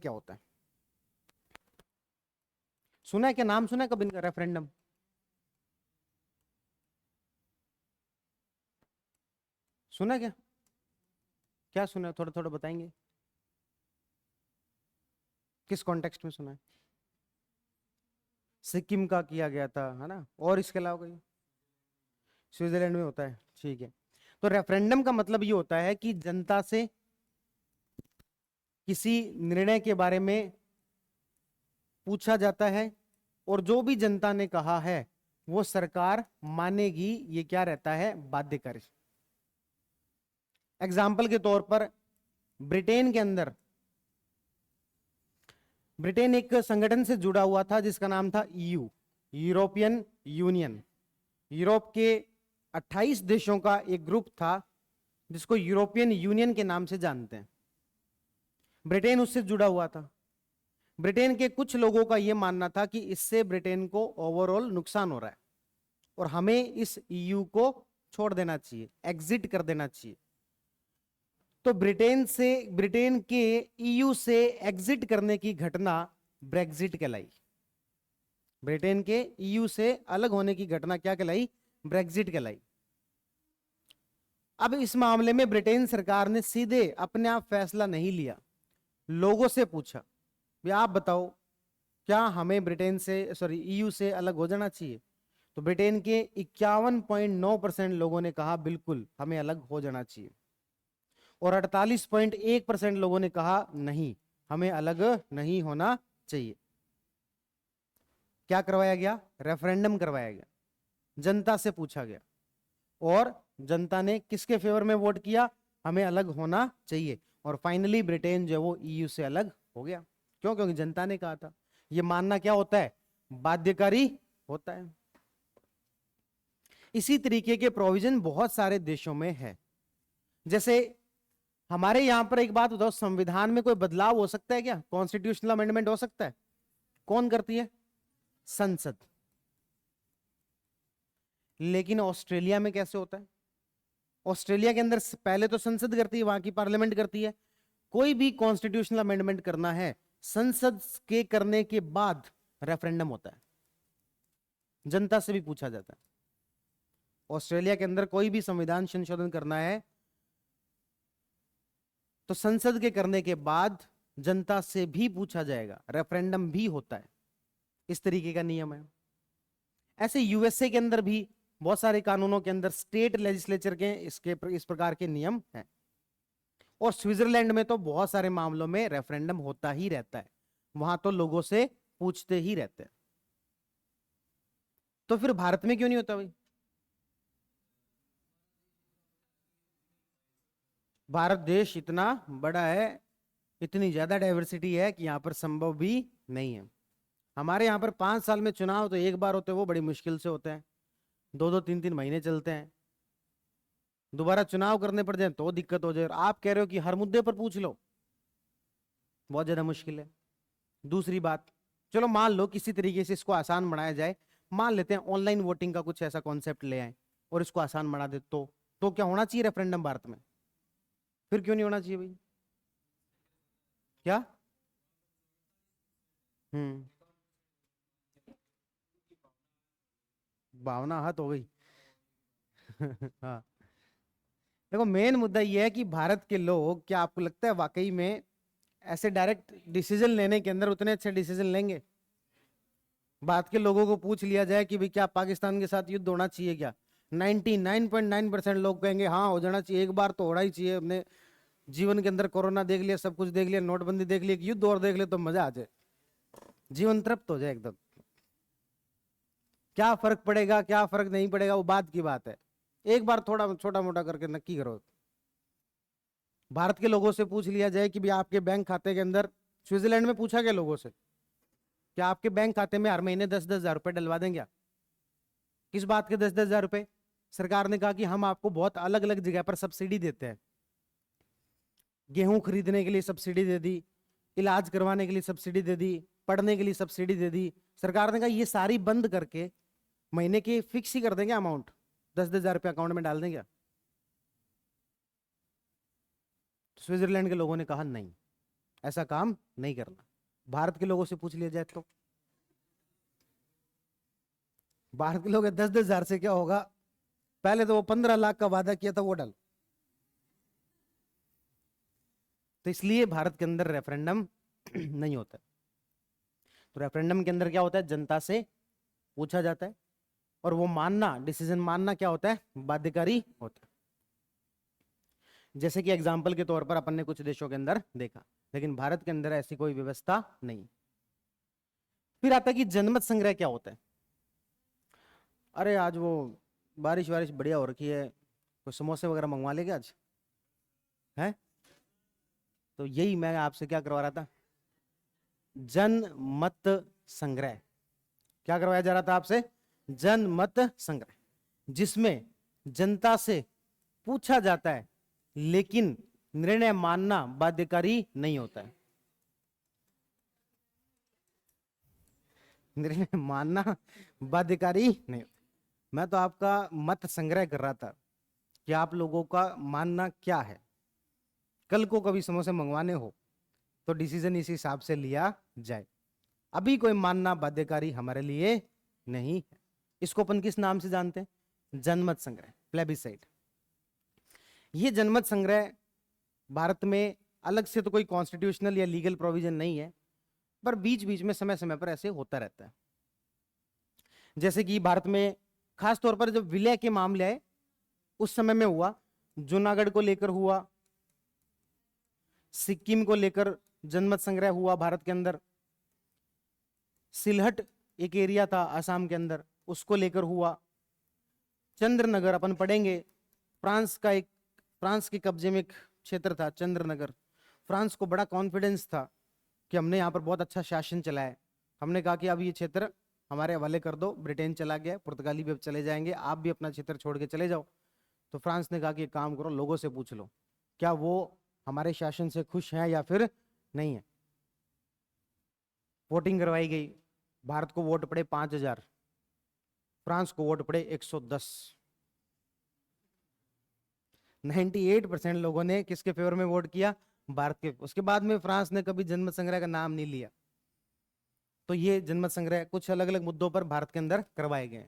क्या होता है? सुना है क्या? नाम सुना है कभी इनका? रेफरेंडम सुना है क्या? क्या सुना है? थोड़ा थोड़ा बताएंगे, किस कॉन्टेक्स्ट में सुना है? सिक्किम का किया गया था, है ना? और इसके अलावा कोई? स्विट्जरलैंड में होता है, ठीक है। तो रेफरेंडम का मतलब ये होता है कि जनता से किसी निर्णय के बारे में पूछा जाता है, और जो भी जनता ने कहा है वो सरकार मानेगी। ये क्या रहता है? बाध्यकारी। एग्जाम्पल के तौर पर ब्रिटेन के अंदर, ब्रिटेन एक संगठन से जुड़ा हुआ था जिसका नाम था ईयू, यूरोपियन यूनियन। यूरोप के 28 देशों का एक ग्रुप था जिसको यूरोपियन यूनियन के नाम से जानते हैं। ब्रिटेन उससे जुड़ा हुआ था। ब्रिटेन के कुछ लोगों का यह मानना था कि इससे ब्रिटेन को ओवरऑल नुकसान हो रहा है और हमें इस ईयू को छोड़ देना चाहिए, एग्जिट कर देना चाहिए। तो ब्रिटेन के ईयू से एग्जिट करने की घटना ब्रेग्जिट कहलाई। ब्रिटेन के ईयू से अलग होने की घटना क्या कहलाई? ब्रेग्जिट कहलाई। अब इस मामले में ब्रिटेन सरकार ने सीधे अपने आप फैसला नहीं लिया, लोगों से पूछा, भाई आप बताओ, क्या हमें ब्रिटेन से, सॉरी, ईयू से अलग हो जाना चाहिए? तो ब्रिटेन के 51.9% लोगों ने कहा बिल्कुल हमें अलग हो जाना चाहिए, और 48.1% लोगों ने कहा नहीं, हमें अलग नहीं होना चाहिए। क्या करवाया गया? रेफरेंडम करवाया गया, जनता से पूछा गया, और जनता ने किसके फेवर में वोट किया? हमें अलग होना चाहिए। और फाइनली ब्रिटेन जो है वो ईयू से अलग हो गया। क्यों? क्योंकि जनता ने कहा था। यह मानना क्या होता है? बाध्यकारी होता है। इसी तरीके के प्रोविजन बहुत सारे देशों में है। जैसे हमारे यहां पर एक बात बताओ, संविधान में कोई बदलाव हो सकता है क्या? कॉन्स्टिट्यूशनल अमेंडमेंट हो सकता है? कौन करती है? संसद। लेकिन ऑस्ट्रेलिया में कैसे होता है? ऑस्ट्रेलिया के अंदर पहले तो संसद करती है, वहां की पार्लियामेंट करती है। कोई भी कॉन्स्टिट्यूशनल अमेंडमेंट करना है, संसद के करने के बाद रेफरेंडम होता है, जनता से भी पूछा जाता है। ऑस्ट्रेलिया के अंदर कोई भी संविधान संशोधन करना है तो संसद के करने के बाद जनता से भी पूछा जाएगा, रेफरेंडम भी होता है। इस तरीके का नियम है। ऐसे यूएसए के अंदर भी बहुत सारे कानूनों के अंदर स्टेट लेजिस्लेचर के इस प्रकार के नियम हैं। और स्विट्जरलैंड में तो बहुत सारे मामलों में रेफरेंडम होता ही रहता है, वहां तो लोगों से पूछते ही रहते हैं। तो फिर भारत में क्यों नहीं होता भाई? भारत देश इतना बड़ा है, इतनी ज्यादा डाइवर्सिटी है कि यहां पर संभव भी नहीं है। हमारे यहां पर 5 साल में चुनाव तो एक बार होते हैं, वो बड़ी मुश्किल से होते हैं, 2-2 3-3 महीने चलते हैं। दोबारा चुनाव करने पड़ जाए तो दिक्कत हो जाए। और आप कह रहे हो कि हर मुद्दे पर पूछ लो, बहुत ज्यादा मुश्किल है। दूसरी बात, चलो मान लो किसी तरीके से इसको आसान बनाया जाए, मान लेते हैं ऑनलाइन वोटिंग का कुछ ऐसा कॉन्सेप्ट ले आए और इसको आसान बना दे, तो क्या होना चाहिए रेफरेंडम भारत में? फिर क्यों नहीं होना चाहिए भाई? क्या? हम्म। भावना हत हो गई। हाँ। देखो, मेन मुद्दा यह है कि भारत के लोग, क्या आपको लगता है वाकई में ऐसे डायरेक्ट डिसीजन लेने के अंदर उतने अच्छे डिसीजन लेंगे? भारत के लोगों को पूछ लिया जाए कि भाई क्या पाकिस्तान के साथ युद्ध होना चाहिए क्या, 99.9% लोग कहेंगे हाँ हो जाना चाहिए, एक बार तो होना ही चाहिए। हमने जीवन के अंदर कोरोना देख लिया, सब कुछ देख लिया, नोटबंदी देख ली, एक युद्ध और देख ले तो मजा आ जाए, जीवन तृप्त हो जाए एकदम। क्या फर्क पड़ेगा, क्या फर्क नहीं पड़ेगा, वो बात की बात है। एक बार थोड़ा छोटा मोटा करके नक्की करो। भारत के लोगों से पूछ लिया जाए कि भाई आपके बैंक खाते के अंदर, स्विट्जरलैंड में पूछा गया लोगों से, क्या आपके बैंक खाते में हर महीने 10-10 हजार रुपए डलवा देंगे? किस बात के 10-10 हजार रुपए? सरकार ने कहा कि हम आपको बहुत अलग अलग जगह पर सब्सिडी देते हैं। गेहूं खरीदने के लिए सब्सिडी दे दी, इलाज करवाने के लिए सब्सिडी दे दी, पढ़ने के लिए सब्सिडी दे दी। सरकार ने कहा ये सारी बंद करके महीने की फिक्स ही कर देंगे अमाउंट, 10-10 हजार रुपये अकाउंट में डाल देंगे। स्विट्जरलैंड के लोगों ने कहा नहीं, ऐसा काम नहीं करना। भारत के लोगों से पूछ लिया जाए तो भारत के लोग 10-10 हजार से क्या होगा, पहले तो वो 15 लाख का वादा किया था वो डल। तो इसलिए भारत के अंदर रेफरेंडम नहीं होता। तो रेफरेंडम के अंदर क्या होता है, जनता से पूछा जाता है और वो मानना, डिसीजन मानना क्या होता है, बाध्यकारी होता है। जैसे कि एग्जाम्पल के तौर पर अपन ने कुछ देशों के अंदर देखा, लेकिन भारत के अंदर ऐसी कोई व्यवस्था नहीं। फिर आता है कि जनमत संग्रह क्या होता है। अरे आज वो बारिश वारिश बढ़िया हो रखी है, कुछ समोसे वगैरह मंगवा लेंगे आज, है? तो यही मैं आपसे क्या करवा रहा था, जनमत संग्रह। क्या करवाया जा रहा था आपसे, जनमत संग्रह, जिसमें जनता से पूछा जाता है लेकिन निर्णय मानना बाध्यकारी नहीं होता है। निर्णय मानना बाध्यकारी नहीं होता। मैं तो आपका मत संग्रह कर रहा था कि आप लोगों का मानना क्या है। कल को कभी समोसे मंगवाने हो तो डिसीजन इस हिसाब से लिया जाए। अभी कोई मानना बाध्यकारी हमारे लिए नहीं है। इसको अपन किस नाम से जानते हैं, जनमत संग्रह, प्लेबिसाइट। ये जनमत संग्रह भारत में अलग से तो कोई कॉन्स्टिट्यूशनल या लीगल प्रोविजन नहीं है, पर बीच बीच में समय समय पर ऐसे होता रहता है। जैसे कि भारत में खास तौर पर जब विलय के मामले आए उस समय में हुआ, जूनागढ़ को लेकर हुआ, सिक्किम को लेकर जनमत संग्रह हुआ भारत के अंदर, सिलहट एक एरिया था असम के अंदर, उसको लेकर हुआ, चंद्रनगर अपन पढ़ेंगे, फ्रांस के कब्जे में एक क्षेत्र था चंद्रनगर। फ्रांस को बड़ा कॉन्फिडेंस था कि हमने यहाँ पर बहुत अच्छा शासन चलाया है, हमने कहा कि अब ये क्षेत्र हमारे हवाले कर दो, ब्रिटेन चला गया, पुर्तगाली भी अब चले जाएंगे, आप भी अपना क्षेत्र छोड़ के चले जाओ। तो फ्रांस ने कहा कि एक काम करो, लोगों से पूछ लो क्या वो हमारे शासन से खुश हैं या फिर नहीं है। वोटिंग करवाई गई, भारत को वोट पड़े 5000, फ्रांस को वोट पड़े 110। 98% लोगों ने किसके फेवर में वोट किया, भारत के। उसके बाद में फ्रांस ने कभी जनमत संग्रह का नाम नहीं लिया। तो ये जनमत संग्रह कुछ अलग अलग मुद्दों पर भारत के अंदर करवाए गए।